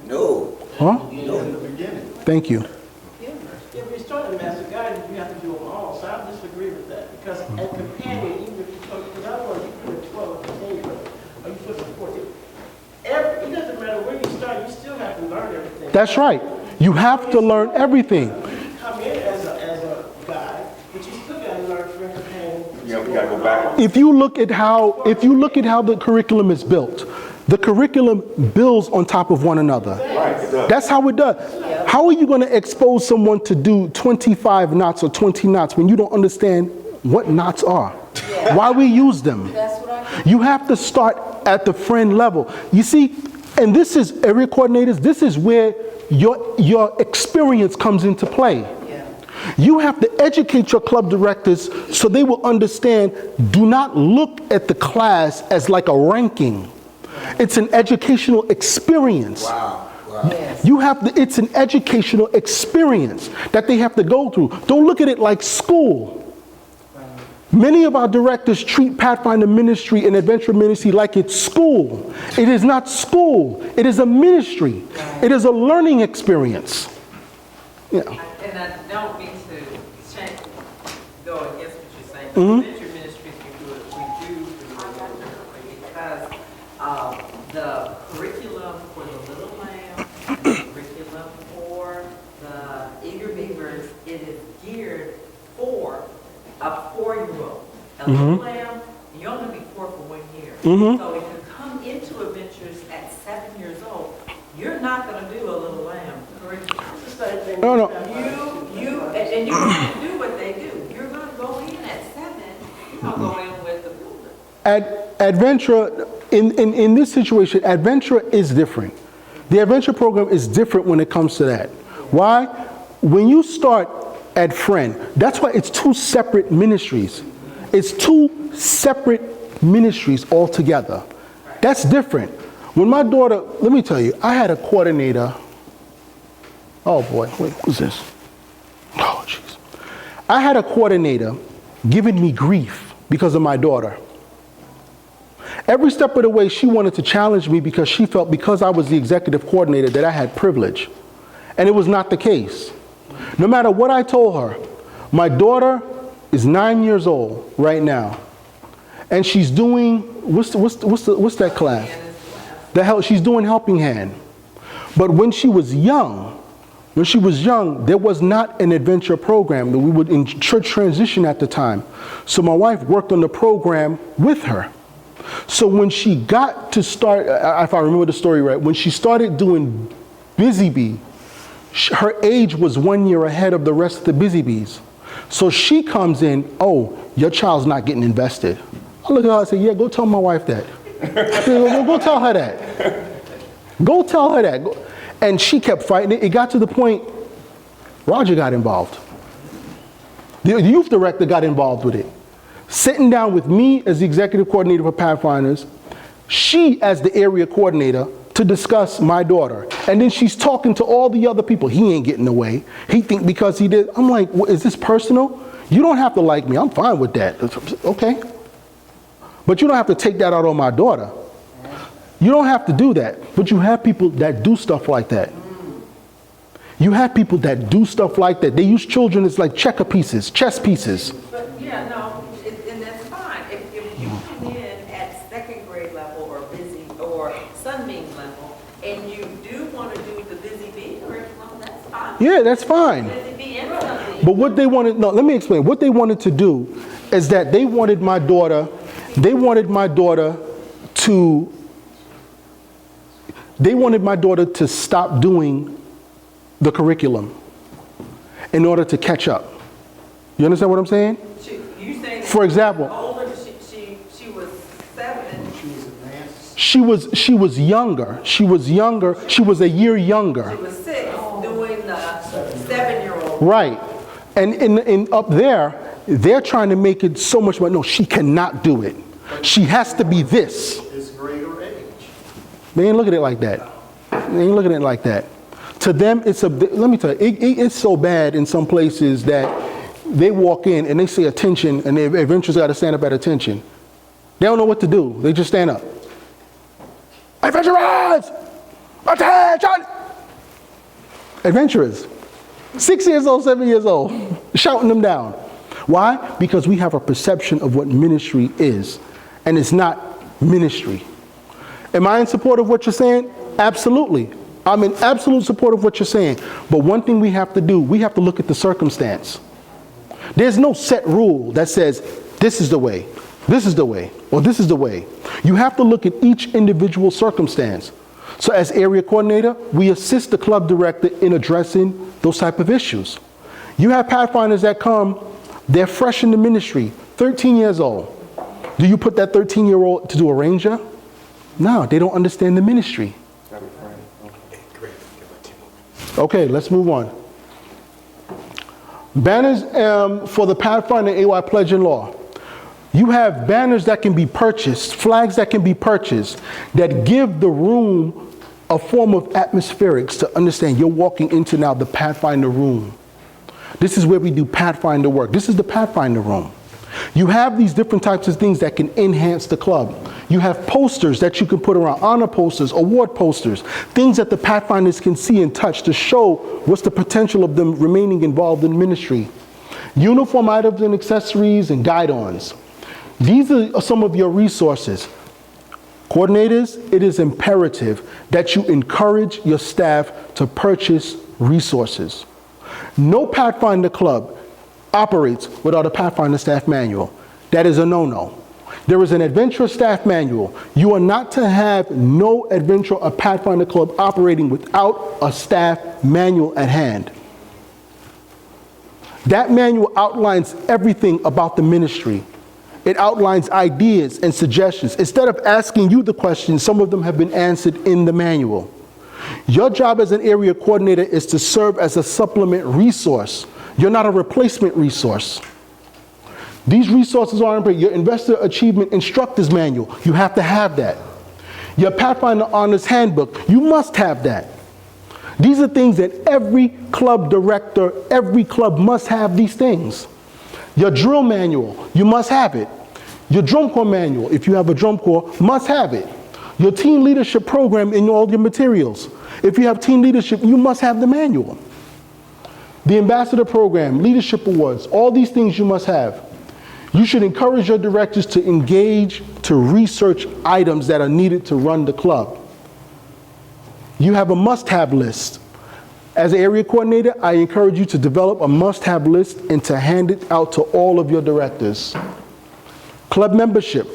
No. Huh? In the beginning. Thank you. If you're starting master guidance, you have to do them all, so I disagree with that, because as companion, even if you start, because I don't know, you put a 12 or 10, or you put a 14. It doesn't matter where you start, you still have to learn everything. That's right. You have to learn everything. You come in as a guide, but you still got to learn friend companion. Yeah, we gotta go back. If you look at how the curriculum is built, the curriculum builds on top of one another. Right, it does. That's how it does. How are you going to expose someone to do 25 knots or 20 knots when you don't understand what knots are? Why we use them? That's what I think. You have to start at the friend level. You see, and this is, area coordinators, this is where your experience comes into play. Yeah. You have to educate your club directors so they will understand, do not look at the class as like a ranking. It's an educational experience. Wow. Yes. You have to, it's an educational experience that they have to go through. Don't look at it like school. Many of our directors treat Pathfinder ministry and adventure ministry like it's school. It is not school. It is a ministry. It is a learning experience. Yeah. And I don't mean to go against what you're saying, but adventure ministries, we do it a little differently because the curriculum for the Little Lamb and the curriculum for the Eager Beavers, it is geared for a 4-year-old. A Little Lamb, you only be 4 for 1 year. So if you come into adventures at 7 years old, you're not going to do a Little Lamb curriculum. It's the same thing. No. And you're going to do what they do. You're going to go in at 7. You're going to go in with the builder. Adventure, in this situation, Adventure is different. The Adventure program is different when it comes to that. Why? When you start at Friend, that's why it's 2 separate ministries. It's 2 separate ministries altogether. That's different. When my daughter, let me tell you, I had a coordinator. Oh boy, wait, who's this? Oh jeez. I had a coordinator giving me grief because of my daughter. Every step of the way, she wanted to challenge me because she felt because I was the executive coordinator that I had privilege. And it was not the case. No matter what I told her, my daughter is 9 years old right now. And she's doing, what's that class? She's doing Helping Hand. But when she was young, there was not an adventure program. We were in church transition at the time. So my wife worked on the program with her. So when she got to start, if I remember the story right, when she started doing Busy Bee, her age was 1 year ahead of the rest of the Busy Bees. So she comes in, oh, your child's not getting invested. I look at her and say, yeah, go tell my wife that. Go tell her that. Go tell her that. And she kept fighting it. It got to the point, Roger got involved. The youth director got involved with it. Sitting down with me as the executive coordinator for Pathfinders, she as the area coordinator to discuss my daughter. And then she's talking to all the other people. He ain't getting away. He think because he did. I'm like, well, is this personal? You don't have to like me. I'm fine with that. Okay. But you don't have to take that out on my daughter. You don't have to do that. But you have people that do stuff like that. You have people that do stuff like that. They use children as like checker pieces, chess pieces. But, yeah, no, and that's fine. If you come in at second grade level or busy, or Sunbeam level, and you do want to do the Busy Bee curriculum, that's fine. Yeah, that's fine. Busy Bee and Sunbeam. But what they wanted, no, let me explain. What they wanted to do is that they wanted my daughter to stop doing the curriculum in order to catch up. You understand what I'm saying? You saying For example, older, she was 7. she was younger. She was a year younger. She was 6 doing the 7-year-old. Right. And in up there, they're trying to make it so much more. No, she cannot do it. She has to be this. It's greater age. They ain't looking at it like that. They ain't looking at it like that. To them, let me tell you, it's so bad in some places that they walk in and they say attention, and they eventually got to stand up at attention. They don't know what to do. They just stand up. Adventurers! Attention! Adventurers. 6 years old, 7 years old, shouting them down. Why? Because we have a perception of what ministry is, and it's not ministry. Am I in support of what you're saying? Absolutely. I'm in absolute support of what you're saying. But one thing we have to do, we have to look at the circumstance. There's no set rule that says, this is the way, this is the way, or this is the way. You have to look at each individual circumstance. So as area coordinator, we assist the club director in addressing those type of issues. You have Pathfinders that come, they're fresh in the ministry, 13 years old. Do you put that 13-year-old to do a ranger? No, they don't understand the ministry. Okay, let's move on. Banners for the Pathfinder AY Pledge and Law. You have banners that can be purchased, flags that can be purchased, that give the room a form of atmospherics to understand you're walking into now the Pathfinder room. This is where we do Pathfinder work. This is the Pathfinder room. You have these different types of things that can enhance the club. You have posters that you can put around, honor posters, award posters, things that the Pathfinders can see and touch to show what's the potential of them remaining involved in ministry. Uniform items and accessories and guide-ons. These are some of your resources. Coordinators, it is imperative that you encourage your staff to purchase resources. No Pathfinder club operates without a Pathfinder staff manual. That is a no-no. There is an Adventure staff manual. You are not to have no Adventure or Pathfinder club operating without a staff manual at hand. That manual outlines everything about the ministry. It outlines ideas and suggestions. Instead of asking you the questions, some of them have been answered in the manual. Your job as an area coordinator is to serve as a supplement resource. You're not a replacement resource. These resources are important. Your Investor Achievement Instructor's Manual, you have to have that. Your Pathfinder Honors Handbook, you must have that. These are things that every club director, every club must have these things. Your drill manual, you must have it. Your drum corps manual, if you have a drum corps, must have it. Your team leadership program in all your materials. If you have team leadership, you must have the manual. The ambassador program, leadership awards, all these things you must have. You should encourage your directors to engage, to research items that are needed to run the club. You have a must-have list. As an area coordinator, I encourage you to develop a must-have list and to hand it out to all of your directors. Club membership,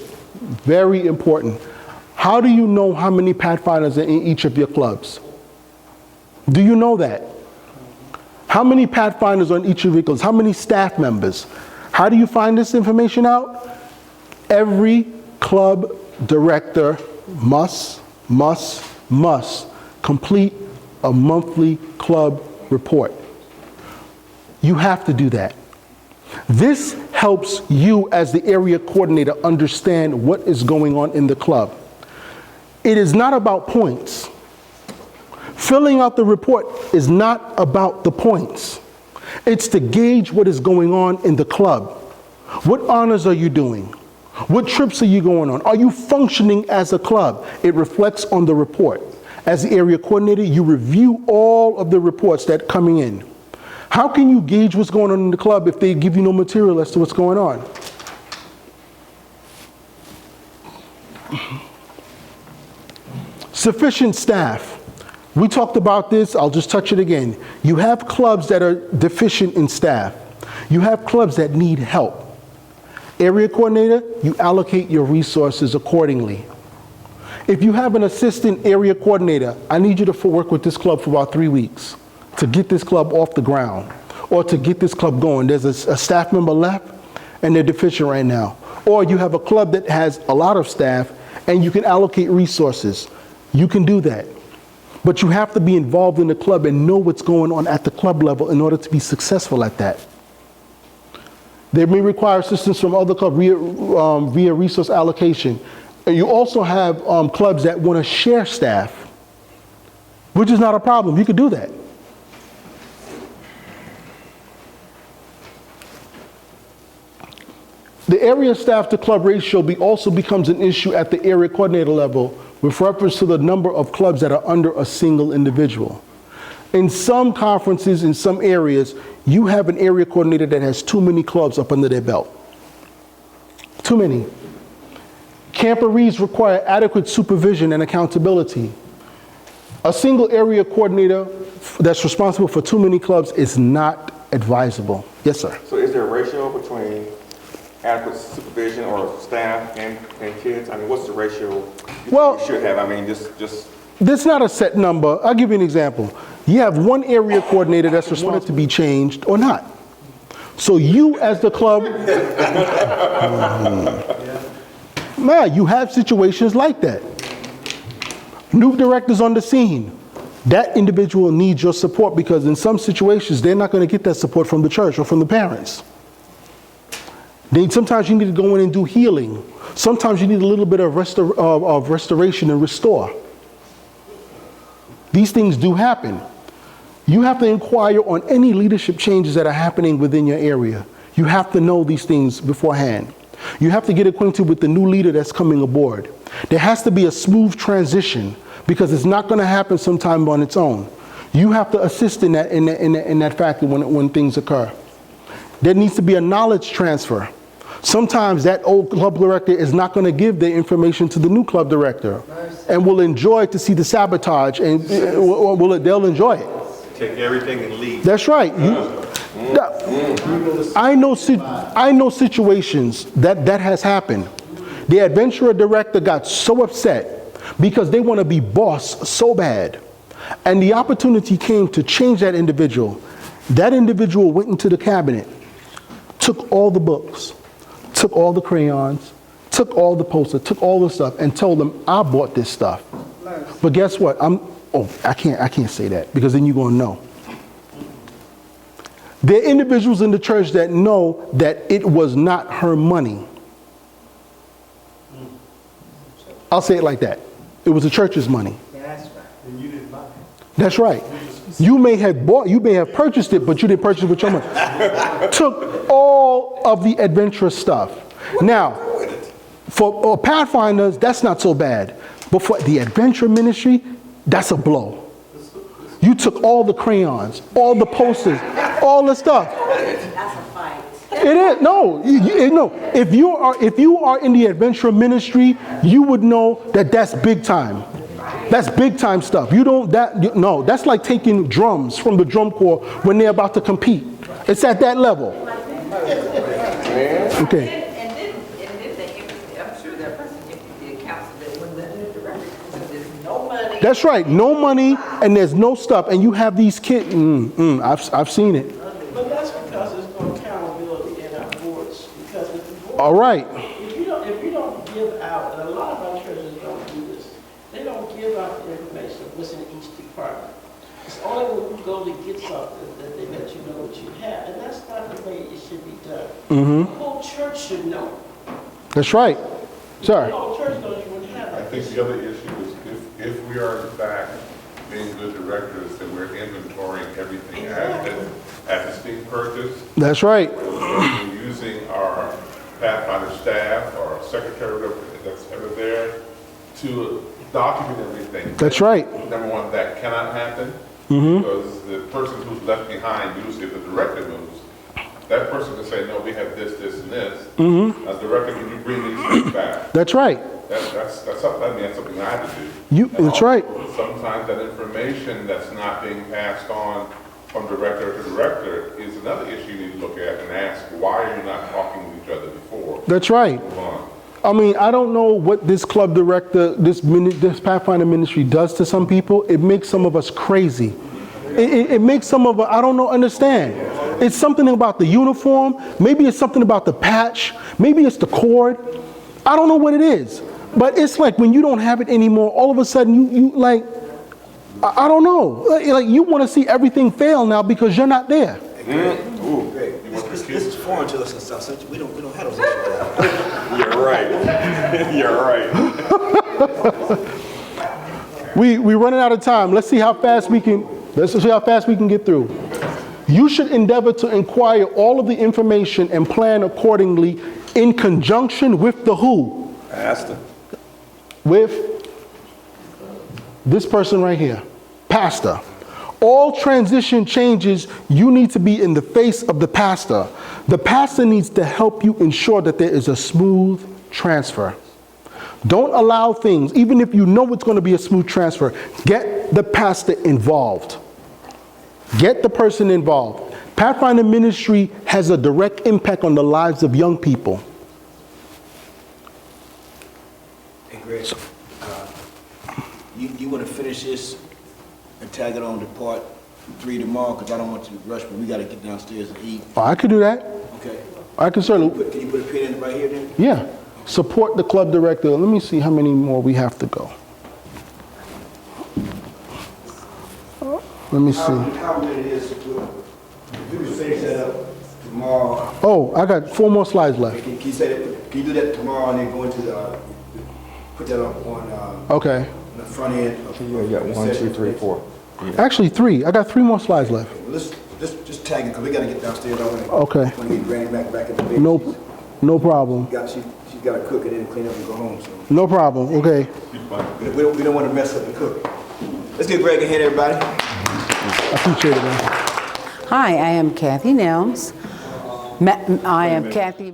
very important. How do you know how many Pathfinders are in each of your clubs? Do you know that? How many Pathfinders on each of your vehicles? How many staff members? How do you find this information out? Every club director must complete a monthly club report. You have to do that. This helps you as the area coordinator understand what is going on in the club. It is not about points. Filling out the report is not about the points. It's to gauge what is going on in the club. What honors are you doing? What trips are you going on? Are you functioning as a club? It reflects on the report. As the area coordinator, you review all of the reports that are coming in. How can you gauge what's going on in the club if they give you no material as to what's going on? Sufficient staff. We talked about this, I'll just touch it again. You have clubs that are deficient in staff. You have clubs that need help. Area coordinator, you allocate your resources accordingly. If you have an assistant area coordinator, I need you to work with this club for about 3 weeks to get this club off the ground or to get this club going. There's a staff member left and they're deficient right now. Or you have a club that has a lot of staff and you can allocate resources. You can do that. But you have to be involved in the club and know what's going on at the club level in order to be successful at that. They may require assistance from other clubs via resource allocation. And you also have clubs that want to share staff, which is not a problem. You could do that. The area staff to club ratio also becomes an issue at the area coordinator level with reference to the number of clubs that are under a single individual. In some conferences, in some areas, you have an area coordinator that has too many clubs up under their belt. Too many. Camporees require adequate supervision and accountability. A single area coordinator that's responsible for too many clubs is not advisable. Yes, sir. So is there a ratio between adequate supervision or staff and kids? I mean, what's the ratio you should have? I mean, just... There's not a set number. I'll give you an example. You have one area coordinator that's responsible to be changed or not. So you as the club, man, you have situations like that. New directors on the scene. That individual needs your support because in some situations, they're not going to get that support from the church or from the parents. Sometimes you need to go in and do healing. Sometimes you need a little bit of restoration and restore. These things do happen. You have to inquire on any leadership changes that are happening within your area. You have to know these things beforehand. You have to get acquainted with the new leader that's coming aboard. There has to be a smooth transition because it's not going to happen sometime on its own. You have to assist in that factor when things occur. There needs to be a knowledge transfer. Sometimes that old club director is not going to give their information to the new club director and will enjoy to see the sabotage and they'll enjoy it. Take everything and leave. That's right. I know situations that has happened. The adventurer director got so upset because they want to be boss so bad. And the opportunity came to change that individual. That individual went into the cabinet, took all the books, took all the crayons, took all the posters, took all the stuff, and told them, I bought this stuff. But guess what? I can't say that because then you're going to know. There are individuals in the church that know that it was not her money. I'll say it like that. It was the church's money. That's right. And you didn't buy it. That's right. You may have purchased it, but you didn't purchase it with your money. Took all of the adventurous stuff. Now, for Pathfinders, that's not so bad. But for the adventure ministry, that's a blow. You took all the crayons, all the posters, all the stuff. That's a fight. It is no. If you are in the adventure ministry, you would know that that's big time. That's big time stuff. That's like taking drums from the drum corps when they're about to compete. It's at that level. Okay. And then I'm sure that person emptied the accounts that when the new director, there's no money. That's right. No money. and there's no stuff, and you have these kids, I've seen it. But that's because there's no accountability in our boards, because if the board. All right. If you don't give out, and a lot of our churches don't do this, they don't give out the information of what's in each department. It's only when you go to get something that they let you know what you have, and that's not the way it should be done. The whole church should know. That's right. The Sorry. whole church knows you wouldn't have I that. think the other issue is if we are in fact being good directors, then we're inventorying everything as it's being purchased. That's right. We're using our Pathfinder staff, our secretary that's ever there to document everything. That's right. Number one, that cannot happen because the person who's left behind, usually if the director moves, that person can say, no, we have this, this, and this. As director, can you bring these things back? That's right. That's something, I mean, that's something I have to do. That's right. Sometimes that information that's not being passed on from director to director is another issue you need to look at and ask, why are you not talking to each other before? That's right. Move on. I mean, I don't know what this club director, this Pathfinder ministry does to some people. It makes some of us crazy. It makes some of us, I don't know, understand. It's something about the uniform. Maybe it's something about the patch. Maybe it's the cord. I don't know what it is. But it's like when you don't have it anymore, all of a sudden you like, I don't know. Like you want to see everything fail now because you're not there. Greg, this is foreign to us in South Central. We don't have those issues. You're right. You're right. We're running out of time. Let's see how fast we can get through. You should endeavor to inquire all of the information and plan accordingly in conjunction with the who? Pastor. With this person right here, pastor. All transition changes, you need to be in the face of the pastor. The pastor needs to help you ensure that there is a smooth transfer. Don't allow things, even if you know it's going to be a smooth transfer, get the pastor involved. Get the person involved. Pathfinder Ministry has a direct impact on the lives of young people. Hey, Greg, you want to finish this and tag it on to part 3 tomorrow? Because I don't want you to rush, but we got to get downstairs and eat. Oh, I could do that. Okay. I can certainly. Can you put a pin in right here then? Yeah. Support the club director. Let me see how many more we have to go. Let me see. How good it is if we can finish that up tomorrow. Oh, I got 4 more slides left. Can you say that? Can you do that tomorrow and then go into the put that up on Okay. the front end? You got 1, 2, 3, 4. Actually 3. I got 3 more slides left. Let's just tag it because we got to get downstairs. I want Okay. to get Granny back in the bed. No problem. She's got to cook it and clean up and go home. So No problem. Okay. we don't want to mess up the cook. Let's get Greg ahead, everybody. I appreciate it, man. Hi, I am Kathy Nelms. I am Kathy.